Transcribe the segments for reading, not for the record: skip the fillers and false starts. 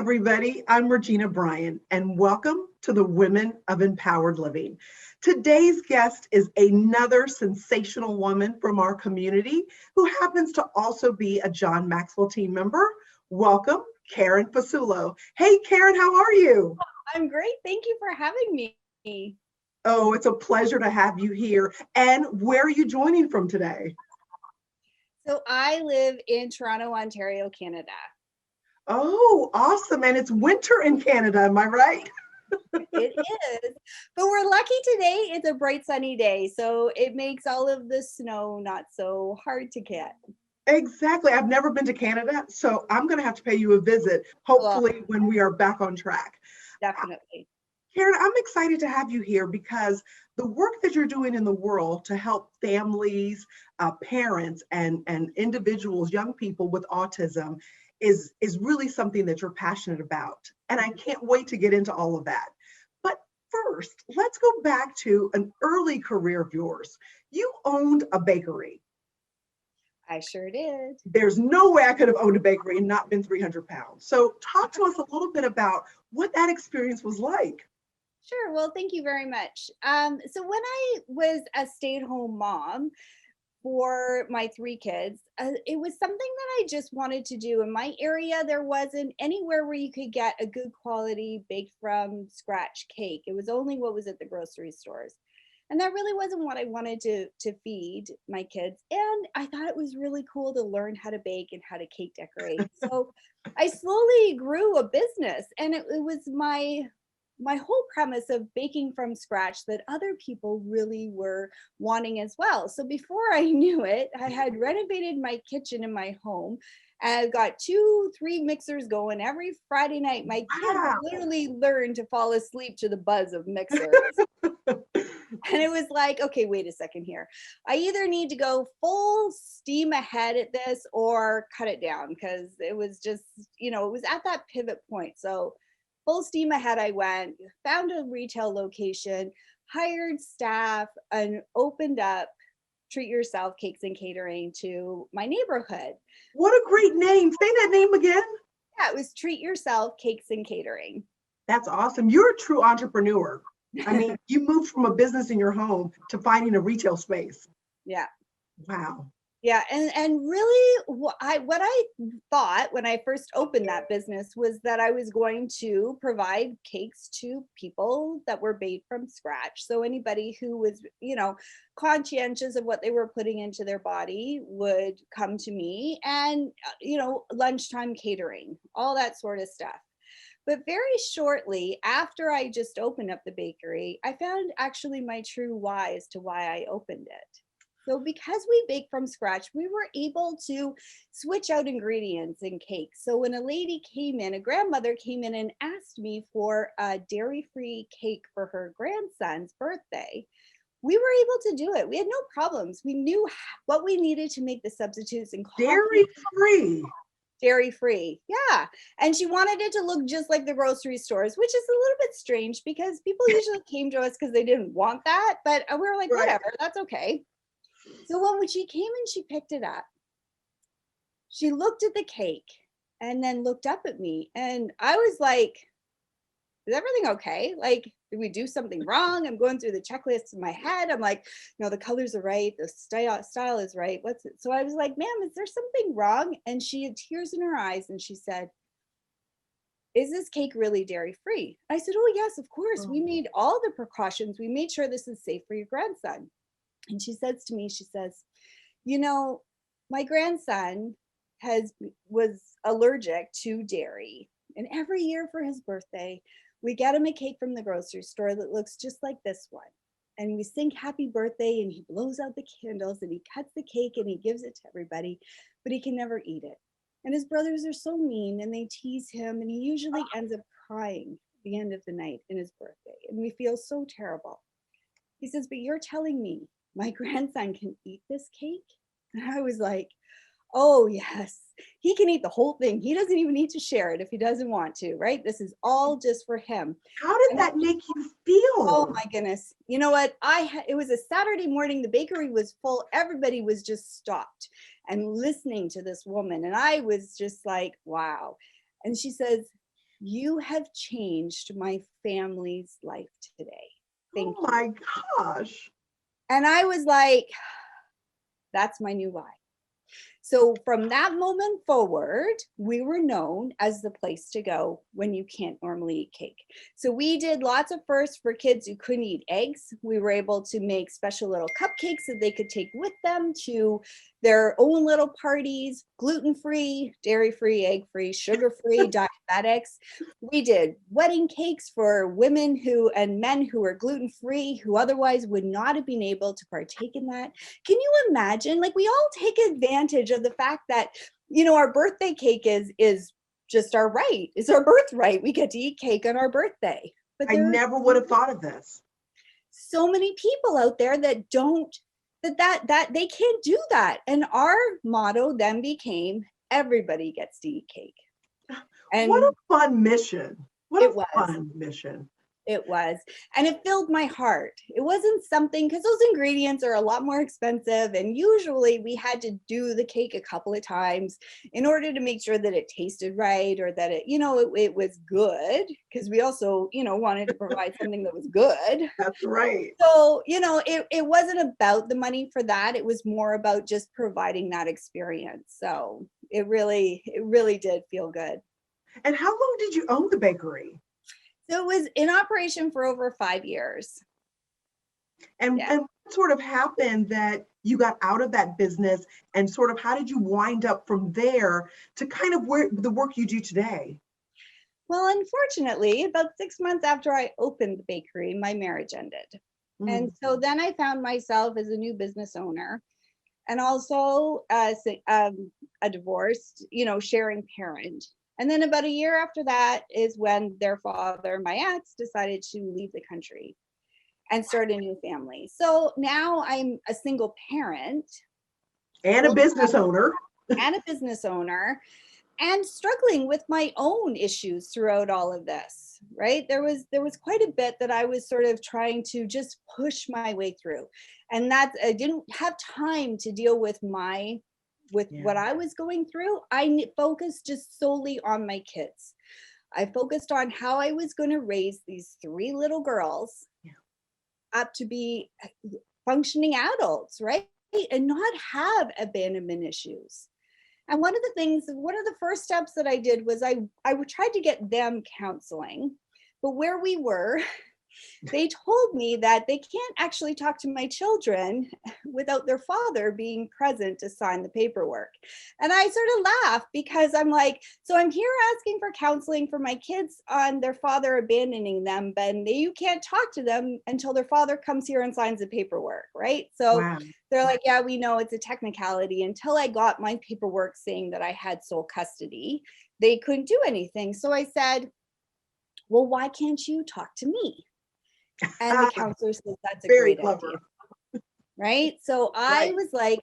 everybody. I'm Regina Bryan, and welcome to the Women of Empowered Living. Today's guest is another sensational woman from our community who happens to also be a John Maxwell team member. Welcome, Karen Fasulo. Hey, Karen, how are you? I'm great. Thank you for having me. Oh, it's a pleasure to have you here. And where are you joining from today? So I live in Toronto, Ontario, Canada. Oh, awesome. And it's winter in Canada, am I right? It is, but we're lucky today. It's a bright sunny day, so it makes all of the snow not so hard to get. Exactly. I've never been to Canada, so I'm going to have to pay you a visit, Well, hopefully, when we are back on track. definitely. Karen, I'm excited to have you here because the work that you're doing in the world to help families, parents, and individuals, young people with autism is really something that you're passionate about. And I can't wait to get into all of that. But first, let's go back to an early career of yours. You owned a bakery. I sure did. There's no way I could have owned a bakery and not been 300 pounds. So talk to us a little bit about what that experience was like. Sure. Well, thank you very much. So when I was a stay-at-home mom for my three kids, it was something that I just wanted to do. In my area, there wasn't anywhere where you could get a good quality baked from scratch cake. It was only what was at the grocery stores. And that really wasn't what I wanted to feed my kids. And I thought it was really cool to learn how to bake and how to cake decorate. So I slowly grew a business, and it was my whole premise of baking from scratch that other people really were wanting as well. So before I knew it, I had renovated my kitchen in my home. I got 2, 3 mixers going every Friday night. My kids Wow. literally learned to fall asleep to the buzz of mixers. And it was like, okay, wait a second here. I either need to go full steam ahead at this or cut it down, because it was just, it was at that pivot point. So full steam ahead, I went, found a retail location, hired staff, and opened up Treat Yourself Cakes and Catering to my neighborhood. What a great name. Say that name again. Yeah, it was Treat Yourself Cakes and Catering. That's awesome. You're a true entrepreneur. I mean, you moved from a business in your home to finding a retail space. Yeah. Wow. Yeah, and really what I thought when I first opened that business was that I was going to provide cakes to people that were baked from scratch. So anybody who was, conscientious of what they were putting into their body would come to me, and lunchtime catering, all that sort of stuff. But very shortly after I just opened up the bakery, I found actually my true why as to why I opened it. So because we bake from scratch, we were able to switch out ingredients in cakes. So when a grandmother came in and asked me for a dairy-free cake for her grandson's birthday, we were able to do it. We had no problems. We knew what we needed to make the substitutes and Dairy free. Dairy-free. Yeah. And she wanted it to look just like the grocery stores, which is a little bit strange because people usually came to us because they didn't want that. But we were like, whatever, that's okay. So when she came and she picked it up, she looked at the cake and then looked up at me. And I was like, is everything okay? Like, did we do something wrong? I'm going through the checklist in my head. I'm like, no, the colors are right. The style is right. What's it? So I was like, ma'am, is there something wrong? And she had tears in her eyes and she said, is this cake really dairy free? I said, oh, yes, of course. We made all the precautions. We made sure this is safe for your grandson. And she says to me, she says, my grandson was allergic to dairy. And every year for his birthday, we get him a cake from the grocery store that looks just like this one. And we sing happy birthday and he blows out the candles and he cuts the cake and he gives it to everybody, but he can never eat it. And his brothers are so mean and they tease him and he usually ends up crying at the end of the night in his birthday. And we feel so terrible. He says, but you're telling me my grandson can eat this cake? And I was like, oh, yes, he can eat the whole thing. He doesn't even need to share it if he doesn't want to, right? This is all just for him. How did that make you feel? Oh my goodness. You know what? It was a Saturday morning. The bakery was full. Everybody was just stopped and listening to this woman. And I was just like, wow. And she says, You have changed my family's life today. Thank Oh you. my gosh. And I was like, that's my new why. So from that moment forward, we were known as the place to go when you can't normally eat cake. So we did lots of firsts for kids who couldn't eat eggs. We were able to make special little cupcakes that they could take with them to their own little parties, gluten-free, dairy-free, egg-free, sugar-free, diabetics. We did wedding cakes for women who and men who were gluten-free, who otherwise would not have been able to partake in that. Can you imagine? Like, we all take advantage of the fact that, our birthday cake is just our right. It's our birthright. We get to eat cake on our birthday. But I there are never would have thought of this. so many people out there that don't that they can't do that. And our motto then became everybody gets to eat cake. And What a fun mission. What it a was. fun mission. It was. And it filled my heart. It wasn't something, because those ingredients are a lot more expensive. And usually we had to do the cake a couple of times in order to make sure that it tasted right, or that it was good. Because we also, wanted to provide something that was good. That's right. So, it wasn't about the money for that. It was more about just providing that experience. So it really did feel good. And how long did you own the bakery? So it was in operation for over 5 years. And Yeah. what sort of happened that you got out of that business, and sort of how did you wind up from there to kind of where the work you do today? Well, unfortunately, about 6 months after I opened the bakery, my marriage ended. And so then I found myself as a new business owner, and also as a divorced, sharing parent. And then about a year after that is when their father, my ex, decided to leave the country and start a new family. So now I'm a single parent And a business owner. and a business owner, and struggling with my own issues throughout all of this. Right, there was quite a bit that I was sort of trying to just push my way through, and that I didn't have time to deal with what I was going through. I focused just solely on my kids. I focused on how I was going to raise these 3 little girls up to be functioning adults, right? And not have abandonment issues. And one of the first steps that I did was I tried to get them counseling, but where we were, they told me that they can't actually talk to my children without their father being present to sign the paperwork. And I sort of laughed, because I'm like, so I'm here asking for counseling for my kids on their father abandoning them, but you can't talk to them until their father comes here and signs the paperwork, right? So they're like, yeah, we know it's a technicality. Until I got my paperwork saying that I had sole custody, they couldn't do anything. So I said, well, why can't you talk to me? And the counselor says, that's a Very great clever. idea. Right? So I was like,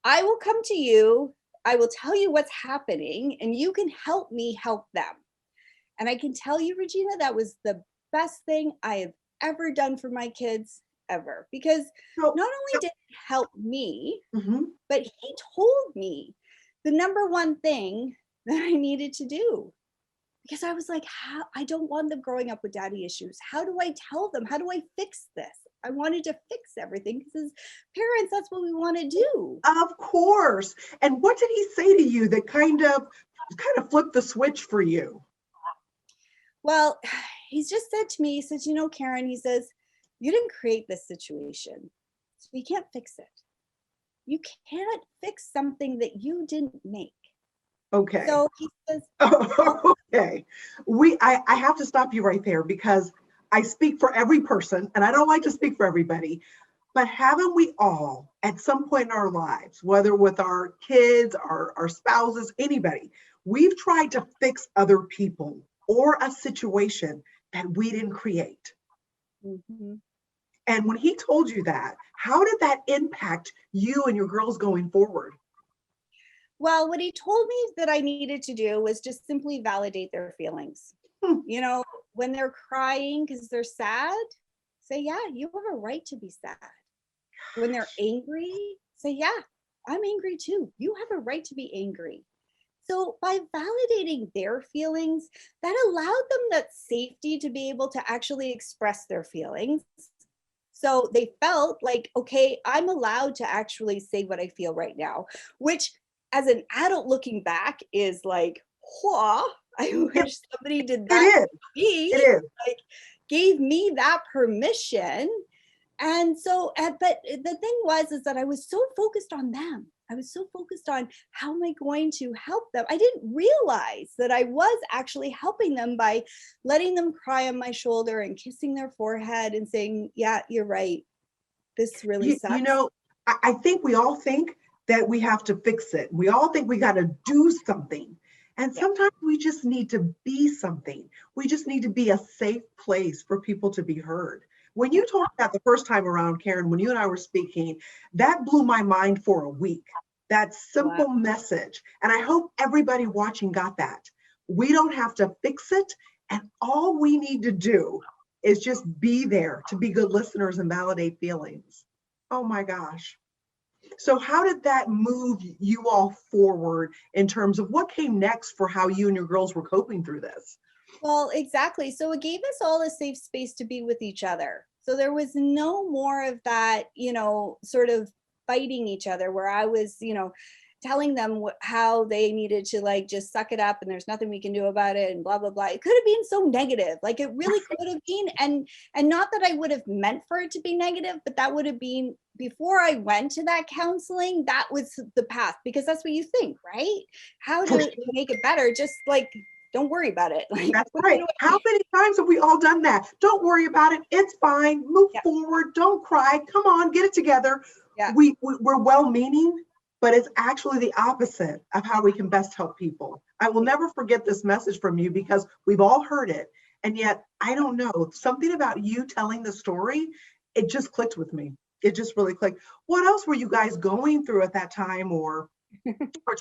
I will come to you. I will tell you what's happening, and you can help me help them. And I can tell you, Regina, that was the best thing I have ever done for my kids ever. Because not only did it help me, but he told me the number one thing that I needed to do. Because I was like, I don't want them growing up with daddy issues. How do I tell them? How do I fix this? I wanted to fix everything, because as parents, that's what we want to do. Of course. And what did he say to you that kind of flipped the switch for you? Well, he's just said to me, he says, Karen, he says, you didn't create this situation, so you can't fix it. You can't fix something that you didn't make. Okay. So he says, okay. I have to stop you right there, because I speak for every person, and I don't like to speak for everybody, but haven't we all at some point in our lives, whether with our kids, our spouses, anybody, we've tried to fix other people or a situation that we didn't create. And when he told you that, how did that impact you and your girls going forward? Well, what he told me that I needed to do was just simply validate their feelings. When they're crying because they're sad, say, yeah, you have a right to be sad. When they're angry, say, yeah, I'm angry too. You have a right to be angry. So by validating their feelings, that allowed them that safety to be able to actually express their feelings. So they felt like, okay, I'm allowed to actually say what I feel right now, which as an adult looking back is like, whoa, I It, wish somebody did it that is. to me, It is. like gave me that permission. And so, but the thing was, is that I was so focused on them. I was so focused on how am I going to help them? I didn't realize that I was actually helping them by letting them cry on my shoulder and kissing their forehead and saying, yeah, you're right. This really You sucks. know, I think we all think that we have to fix it. We all think we got to do something. And Yeah. sometimes we just need to be something. We just need to be a safe place for people to be heard. When Yeah. you told that the first time around, Karen, when you and I were speaking, that blew my mind for a week. That Wow. simple message. And I hope everybody watching got that. We don't have to fix it. And all we need to do is just be there to be good listeners and validate feelings. Oh my gosh. So, how did that move you all forward in terms of what came next for how you and your girls were coping through this? Well, exactly. So it gave us all a safe space to be with each other. So there was no more of that, sort of fighting each other where I was, telling them how they needed to like just suck it up and there's nothing we can do about it and blah blah blah. It could have been so negative. Like it really could have been, and not that I would have meant for it to be negative, but that would have been before I went to that counseling, that was the path because that's what you think, right? How For to sure. make it better, just like don't worry about it. Like That's push right. it How away. many times have we all done that? Don't worry about it. It's fine. Move Yeah, forward. Don't cry. Come on, get it together. yeah, We're well meaning, but it's actually the opposite of how we can best help people. I will never forget this message from you because we've all heard it. And yet, I don't know, something about you telling the story, it just clicked with me. It just really clicked. What else were you guys going through at that time, or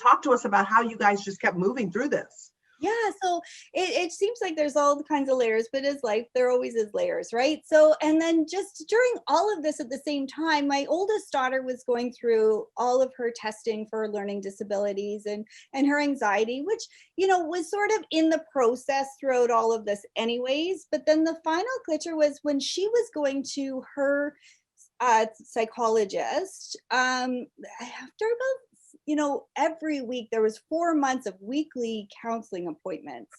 talk to us about how you guys just kept moving through this? yeah. So it seems like there's all kinds of layers, but as life, there always is layers, right? So, and then just during all of this at the same time, my oldest daughter was going through all of her testing for learning disabilities and her anxiety, which, was sort of in the process throughout all of this anyways. But then the final glitcher was when she was going to her psychologist after about every week there was 4 months of weekly counseling appointments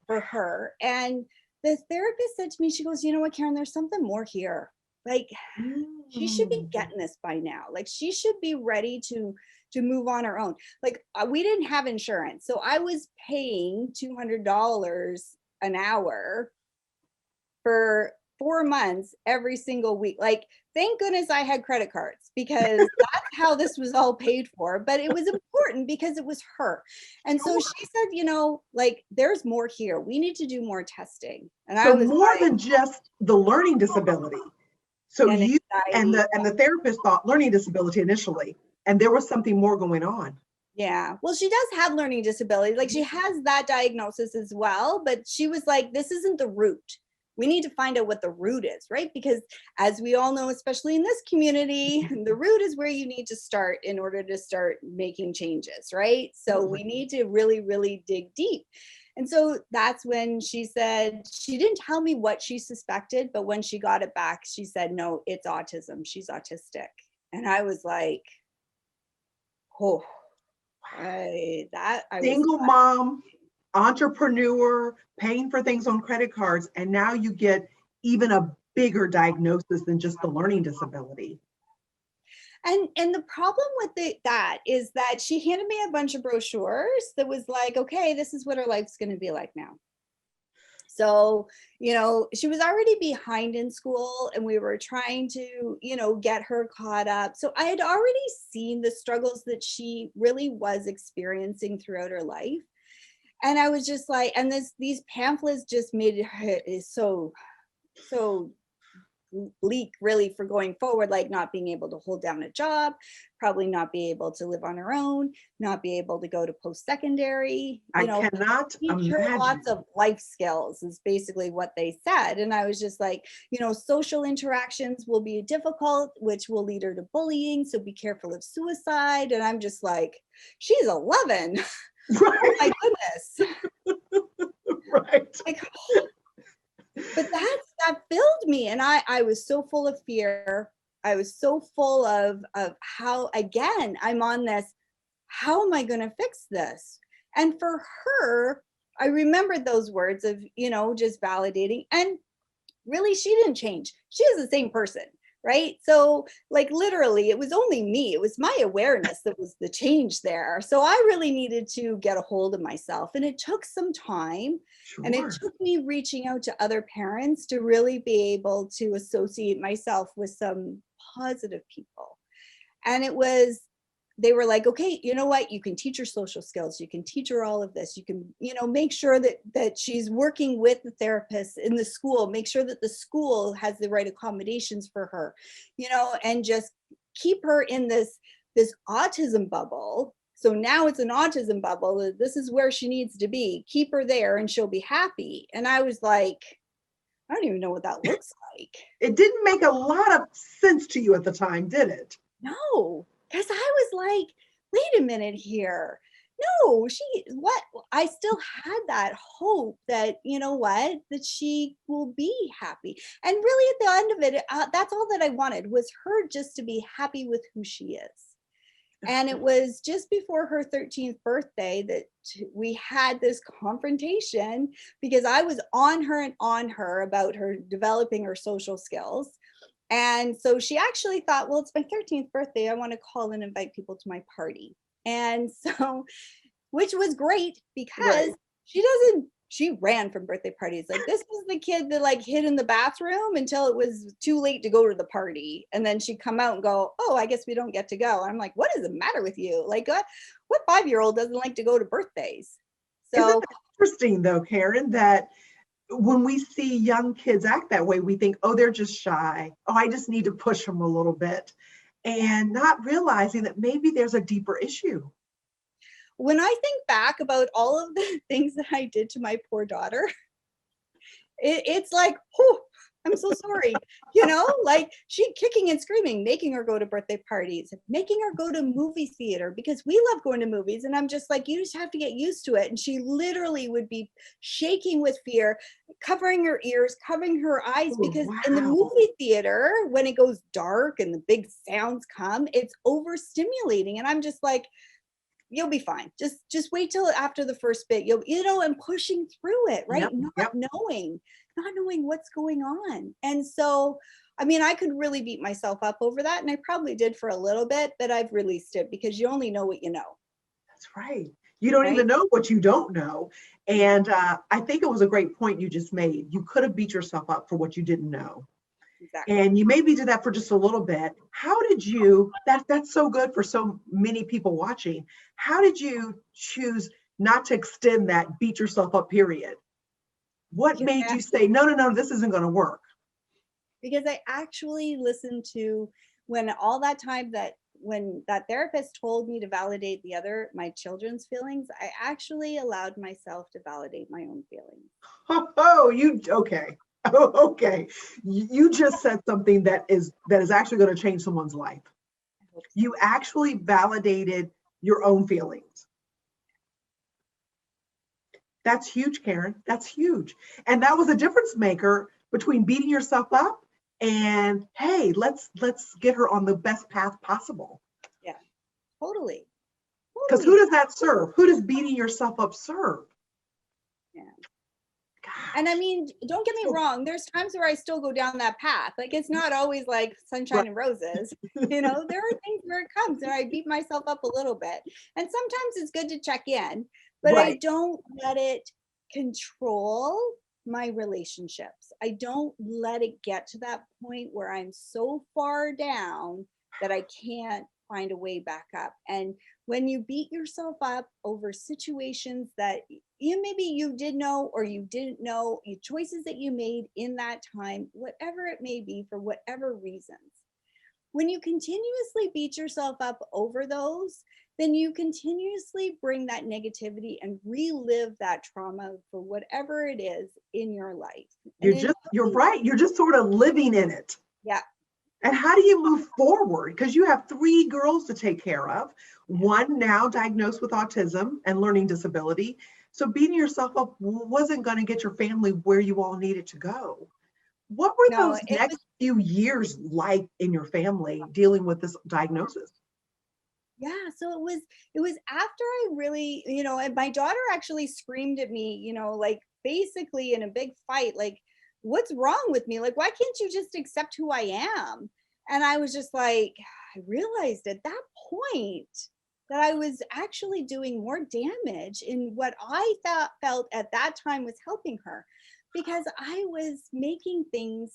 for her. And the therapist said to me, she goes, you know what, Karen, there's something more here. Like she should be Mm. getting this by now. Like she should be ready to move on her own. Like we didn't have insurance. So I was paying $200 an hour for 4 months every single week. Like, thank goodness I had credit cards because that's how this was all paid for. But it was important because it was her. And so Sure. she said, like, there's more here. We need to do more testing. And I So was more like, than just the learning disability. So and you and anxiety. the therapist thought learning disability initially, and there was something more going on. Yeah. Well, she does have learning disability. Like she has that diagnosis as well, but she was like, this isn't the root. We need to find out what the root is, right? Because as we all know, especially in this community, the root is where you need to start in order to start making changes, right? So we need to really, really dig deep. And so that's when she said, she didn't tell me what she suspected, but when she got it back, she said, no, it's autism. She's autistic. And I was like, oh, I was Single mom, entrepreneur, paying for things on credit cards, and now you get even a bigger diagnosis than just the learning disability. and the problem with that is that she handed me a bunch of brochures that was like, okay, this is what her life's going to be like now. So, she was already behind in school and we were trying to, get her caught up. So I had already seen the struggles that she really was experiencing throughout her life. And I was just like, and these pamphlets just made it so bleak really for going forward, like not being able to hold down a job, probably not be able to live on her own, not be able to go to post-secondary, I cannot teach her lots imagine. of life skills is basically what they said. And I was just like, social interactions will be difficult, which will lead her to bullying. So be careful of suicide. And I'm just like, she's 11. Right. Oh my goodness. Right. Like, but that filled me. And I was so full of fear. I was so full of how, again, I'm on this, how am I going to fix this? And for her, I remembered those words of, just validating. And really, she didn't change. She is the same person, right? So, like, literally, it was only me. It was my awareness that was the change there. So I really needed to get a hold of myself. And it took some time. And it Sure. took me reaching out to other parents to really be able to associate myself with some positive people. And they were like, okay, you know what, you can teach her social skills, you can teach her all of this, you can, make sure that she's working with the therapist in the school, make sure that the school has the right accommodations for her, and just keep her in this autism bubble. So now it's an autism bubble, this is where she needs to be, keep her there and she'll be happy. And I was like, I don't even know what that looks like. It didn't make a lot of sense to you at the time, did it? No, because I was like, wait a minute here. No, what? I still had that hope that, that she will be happy. And really at the end of it, that's all that I wanted, was her just to be happy with who she is. And it was just before her 13th birthday that we had this confrontation, because I was on her about her developing her social skills. And so she actually thought, well, it's my 13th birthday, I want to call and invite people to my party. And so, which was great, because Right. she ran from birthday parties. Like, this was the kid that like hid in the bathroom until it was too late to go to the party. And then she'd come out and go, oh, I guess we don't get to go. I'm like, what is the matter with you? Like, what 5-year-old doesn't like to go to birthdays? Isn't So it interesting though, Karen, that when we see young kids act that way, we think, oh, they're just shy. Oh, I just need to push them a little bit. And not realizing that maybe there's a deeper issue. when I think back about all of the things that I did to my poor daughter, it's like, oh, I'm so sorry. Like, she kicking and screaming, making her go to birthday parties, making her go to movie theater, because we love going to movies. And I'm just like, you just have to get used to it. And she literally would be shaking with fear, covering her ears, covering her eyes, Oh, because in the wow. movie theater, when it goes dark and the big sounds come, it's overstimulating. And I'm just like, you'll be fine. Just wait till after the first bit. And pushing through it, right? Yep. Not Yep. knowing what's going on. And so, I mean, I could really beat myself up over that. And I probably did for a little bit, but I've released it, because you only know what you know, That's right. You don't right? even know what you don't know. And I think it was a great point you just made. You could have beat yourself up for what you didn't know. Exactly. And you maybe did that for just a little bit. How did you, that's so good for so many people watching. How did you choose not to extend that beat yourself up period? What Because made you say, no, no, no, this isn't going to work? I actually listened to, when all that time, that when that therapist told me to validate my children's feelings, I actually allowed myself to validate my own feelings. Oh, okay. Oh, okay. You just said something that is actually going to change someone's life. I hope so. You actually validated your own feelings. That's huge, Karen. That's huge. And that was a difference maker between beating yourself up and, hey, let's get her on the best path possible. Yeah, totally. Because who Totally. does that serve? Who does beating yourself up serve? Yeah. And I Gosh. mean, don't get me So, wrong, there's times where I still go down that path. Like, it's not always like right. sunshine and roses. There are things where it comes and I beat myself up a little bit. And sometimes it's good to check in, but I Right. don't let it control my relationships. I don't let it get to that point where I'm so far down that I can't find a way back up. And when you beat yourself up over situations that maybe you did know or you didn't know, choices that you made in that time, whatever it may be, for whatever reasons, when you continuously beat yourself up over those, then you continuously bring that negativity and relive that trauma for whatever it is in your life. And You're right. You're just sort of living in it. yeah, And how do you move forward? Because you have three girls to take care of, one now diagnosed with autism and learning disability. So beating yourself up wasn't going to get your family where you all needed to go. What were No, those it was, next few years like in your family dealing with this diagnosis? yeah, so it was after I really, and my daughter actually screamed at me, like basically in a big fight, like, what's wrong with me? Like, why can't you just accept who I am? And I was just like, I realized at that point that I was actually doing more damage in what I thought felt at that time was helping her, because I was making things,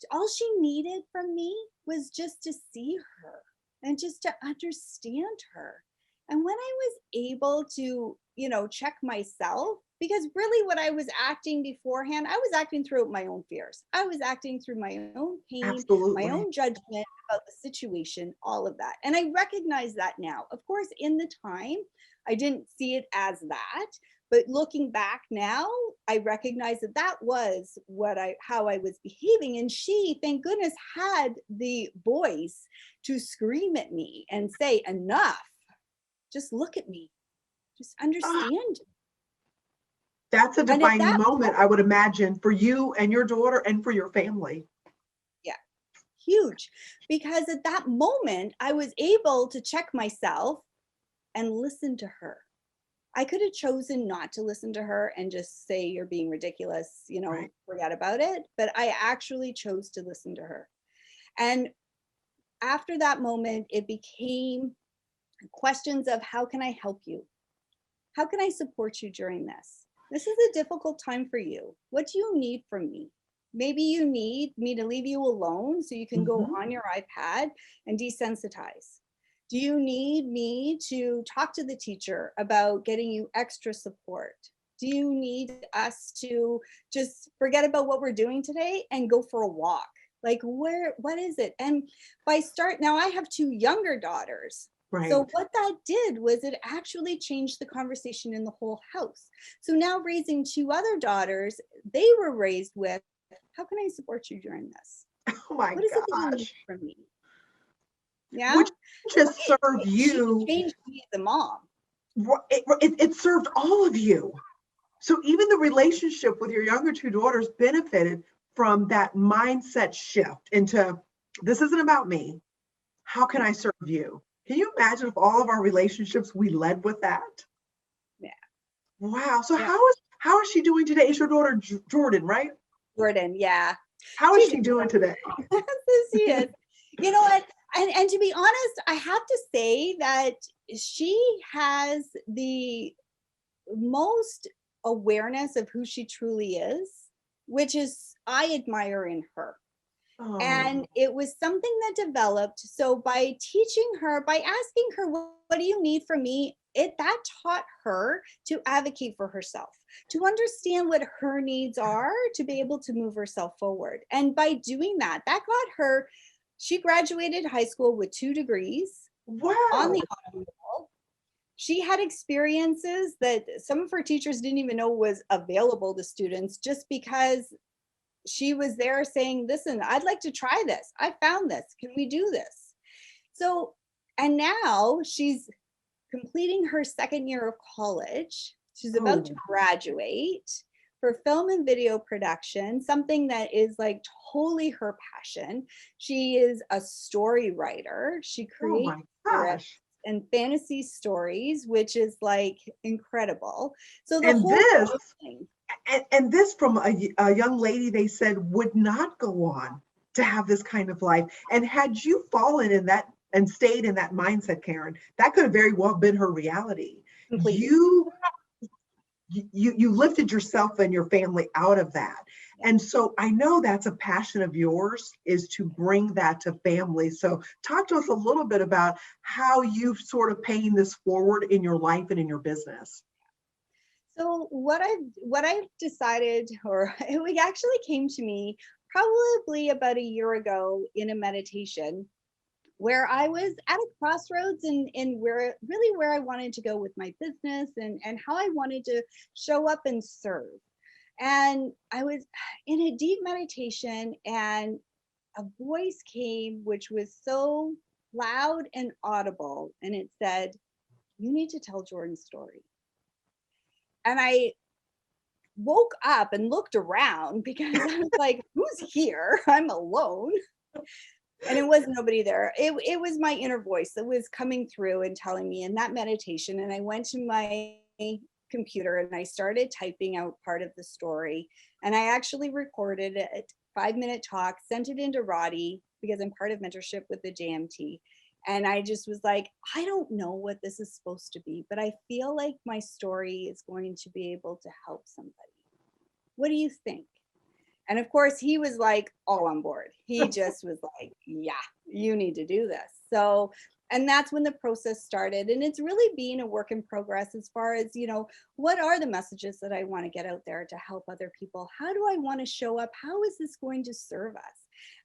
all she needed from me was just to see her and just to understand her. And when I was able to, check myself, because really what I was acting beforehand, I was acting through my own fears. I was acting through my own pain, my Absolutely. own judgment about the situation, all of that. And I recognize that now. Of course, in the time, I didn't see it as that. But looking back now, I recognize that that was how I was behaving. And she, thank goodness, had the voice to scream at me and say, enough, just look at me, just Ah, understand. that's a And at defining that moment, moment, I would imagine, for you and your daughter and for your family. yeah, huge. Because at that moment, I was able to check myself and listen to her. I could have chosen not to listen to her and just say, you're being ridiculous, Right. forget about it. But I actually chose to listen to her. And after that moment, it became questions of, how can I help you? How can I support you during this? This is a difficult time for you. What do you need from me? Maybe you need me to leave you alone so you can go Hmm. on your iPad and desensitize. Do you need me to talk to the teacher about getting you extra support? Do you need us to just forget about what we're doing today and go for a walk? Like, what is it? And now I have two younger daughters. So Right. what that did was it actually changed the conversation in the whole house. So now raising two other daughters, they were raised with, how can I support you during this? Oh my What is it that you need gosh. from me? Yeah. Which So just serve she you, changed me as a mom. it served all of you. So even the relationship with your younger two daughters benefited from that mindset shift into, this isn't about me. How can Yeah. I serve you? Can you imagine if all of our relationships we led with that? Yeah. Wow. So Yeah. how is she doing today? Is your daughter Jordan, right? Jordan. Yeah. How is She's she doing today? she is. You know what? And to be honest, I have to say that she has the most awareness of who she truly is, which is I admire in her. Oh, And it was something that developed. So by teaching her, by asking her, what do you need from me? That taught her to advocate for herself, to understand what her needs are, to be able to move herself forward. And by doing that, that got her, she graduated high school with 2 degrees on wow. the honor roll. She had experiences that some of her teachers didn't even know was available to students, just because she was there saying, listen, I'd like to try this. I found this. Can we do this? So, and now she's completing her second year of college. She's about to Oh, graduate for film and video production, something that is like totally her passion. She is a story writer. She oh creates my scripts gosh. and fantasy stories, which is like incredible. So the And whole this, thing, and this from a young lady they said would not go on to have this kind of life. And had you fallen in that and stayed in that mindset, Karen, that could have very well been her reality. completely. You lifted yourself and your family out of that. Yeah. And so I know that's a passion of yours, is to bring that to families. So talk to us a little bit about how you've sort of paying this forward in your life and in your business. So what I've decided, or it actually came to me probably about a year ago in a meditation, where I was at a crossroads in where I wanted to go with my business, and how I wanted to show up and serve. And I was in a deep meditation, and a voice came which was so loud and audible, and it said, "You need to tell Jordan's story." And I woke up and looked around because I was like, who's here? I'm alone. And it was nobody there. It was my inner voice that was coming through and telling me in that meditation. And I went to my computer and I started typing out part of the story. And I actually recorded it, 5-minute talk, sent it into Roddy because I'm part of mentorship with the JMT. And I just was like, I don't know what this is supposed to be, but I feel like my story is going to be able to help somebody. What do you think? And of course, he was like all on board. He just was like, yeah, you need to do this. So, and that's when the process started. And it's really being a work in progress as far as, what are the messages that I want to get out there to help other people? How do I want to show up? How is this going to serve us?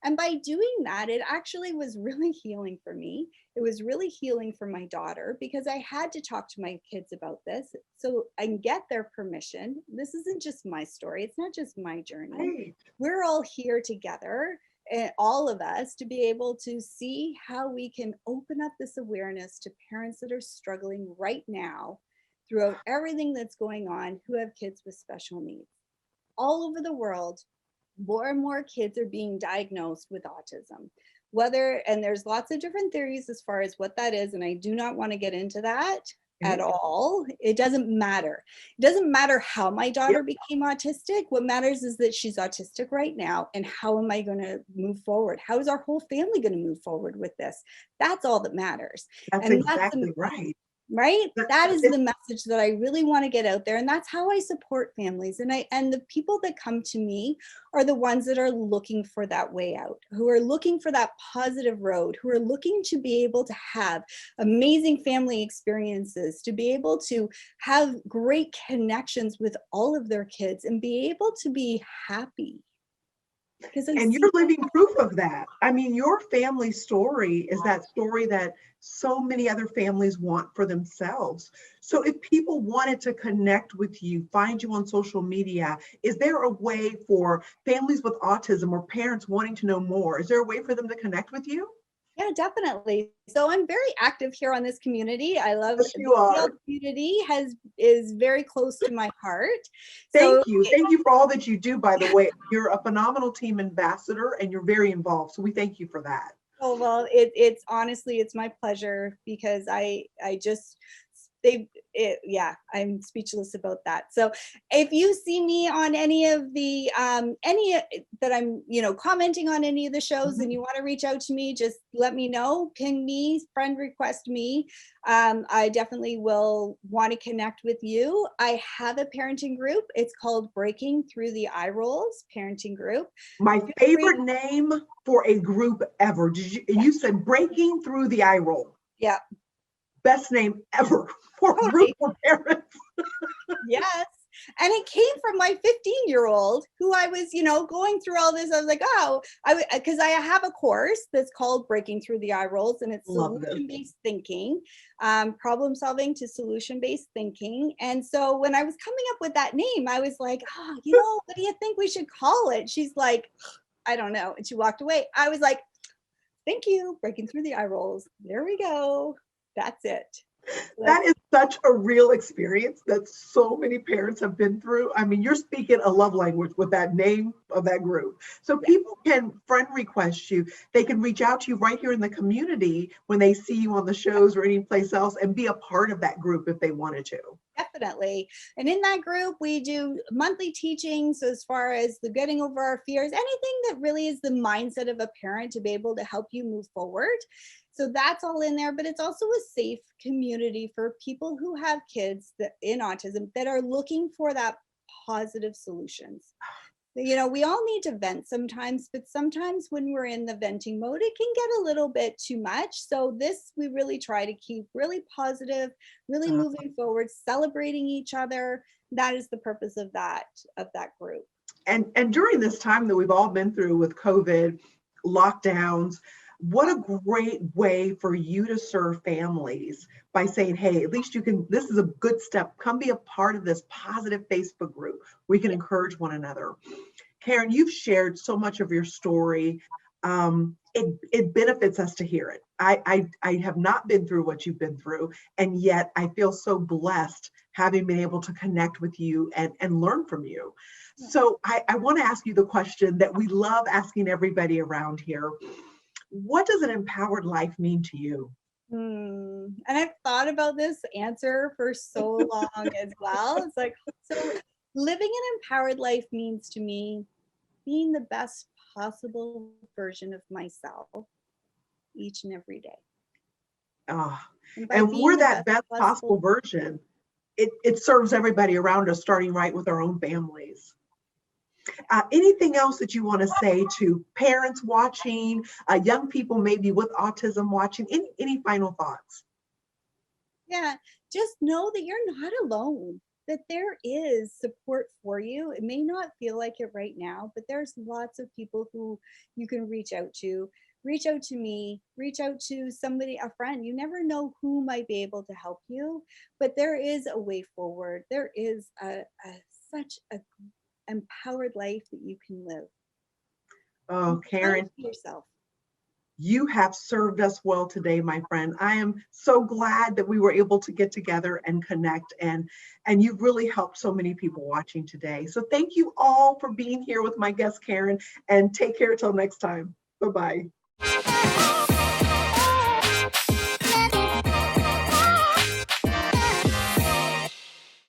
And by doing that, it actually was really healing for me. It was really healing for my daughter because I had to talk to my kids about this so I can get their permission. This isn't just my story. It's not just my journey. Right. We're all here together, all of us, to be able to see how we can open up this awareness to parents that are struggling right now throughout everything that's going on who have kids with special needs. All over the world, more and more kids are being diagnosed with autism. And there's lots of different theories as far as what that is, and I do not want to get into that at all. It doesn't matter. It doesn't matter how my daughter became autistic. What matters is that she's autistic right now, and how am I going to move forward? How is our whole family going to move forward with this? That's all that matters. That's and exactly right. Right? That is the message that I really want to get out there. And that's how I support families. And the people that come to me are the ones that are looking for that way out, who are looking for that positive road, who are looking to be able to have amazing family experiences, to be able to have great connections with all of their kids and be able to be happy. And you're living proof of that. I mean, your family story is that story that so many other families want for themselves. So if people wanted to connect with you, find you on social media, is there a way for families with autism or parents wanting to know more? Is there a way for them to connect with you? Yeah, definitely. So I'm very active here on this community. I love Yes, you the are. community is very close to my heart. Thank you. Thank you for all that you do, by the way. You're a phenomenal team ambassador and you're very involved. So we thank you for that. Oh, well, it's honestly, it's my pleasure because I'm speechless about that. So if you see me on any of the any that I'm commenting on any of the shows and you want to reach out to me, just let me know, ping me, friend request me. I definitely will want to connect with you. I have a parenting group. It's called Breaking Through the Eye Rolls Parenting Group. My favorite name for a group ever. You said Breaking Through the Eye Roll. Yeah. Best name ever for a group for parents. Yes. And it came from my 15-year-old who I was, going through all this. I was like, because I have a course that's called Breaking Through the Eye Rolls, and it's solution-based thinking, problem solving to solution-based thinking. And so when I was coming up with that name, I was like, what do you think we should call it? She's like, I don't know. And she walked away. I was like, thank you, Breaking Through the Eye Rolls. There we go. That's it. That is such a real experience that so many parents have been through. I mean, you're speaking a love language with that name of that group. So people can friend request you. They can reach out to you right here in the community when they see you on the shows or any place else and be a part of that group if they wanted to. Definitely. And in that group, we do monthly teachings as far as the getting over our fears, anything that really is the mindset of a parent to be able to help you move forward. So that's all in there, but it's also a safe community for people who have kids in autism that are looking for that positive solutions. We all need to vent sometimes, but sometimes when we're in the venting mode, it can get a little bit too much. So we really try to keep really positive, really moving forward, celebrating each other. That is the purpose of that group. And during this time that we've all been through with COVID, lockdowns, what a great way for you to serve families by saying, hey, at least this is a good step. Come be a part of this positive Facebook group. We can encourage one another. Karen, you've shared so much of your story. it benefits us to hear it. I have not been through what you've been through, and yet I feel so blessed having been able to connect with you and learn from you. So I want to ask you the question that we love asking everybody around here. What does an empowered life mean to you? And I've thought about this answer for so long as well. It's like, so living an empowered life means to me being the best possible version of myself each and every day. Oh, And by and being we're the that best best possible version. It serves everybody around us, starting right with our own families. Anything else that you want to say to parents watching, young people maybe with autism watching? Any final thoughts? Yeah, just know that you're not alone, that there is support for you. It may not feel like it right now, but there's lots of people who you can reach out to. Reach out to me, reach out to somebody, a friend. You never know who might be able to help you, but there is a way forward. There is such a empowered life that you can live. Oh, Be kind Karen, to yourself. you have served us well today, my friend. I am so glad that we were able to get together and connect, and you've really helped so many people watching today. So thank you all for being here with my guest, Karen, and take care till next time. Bye-bye.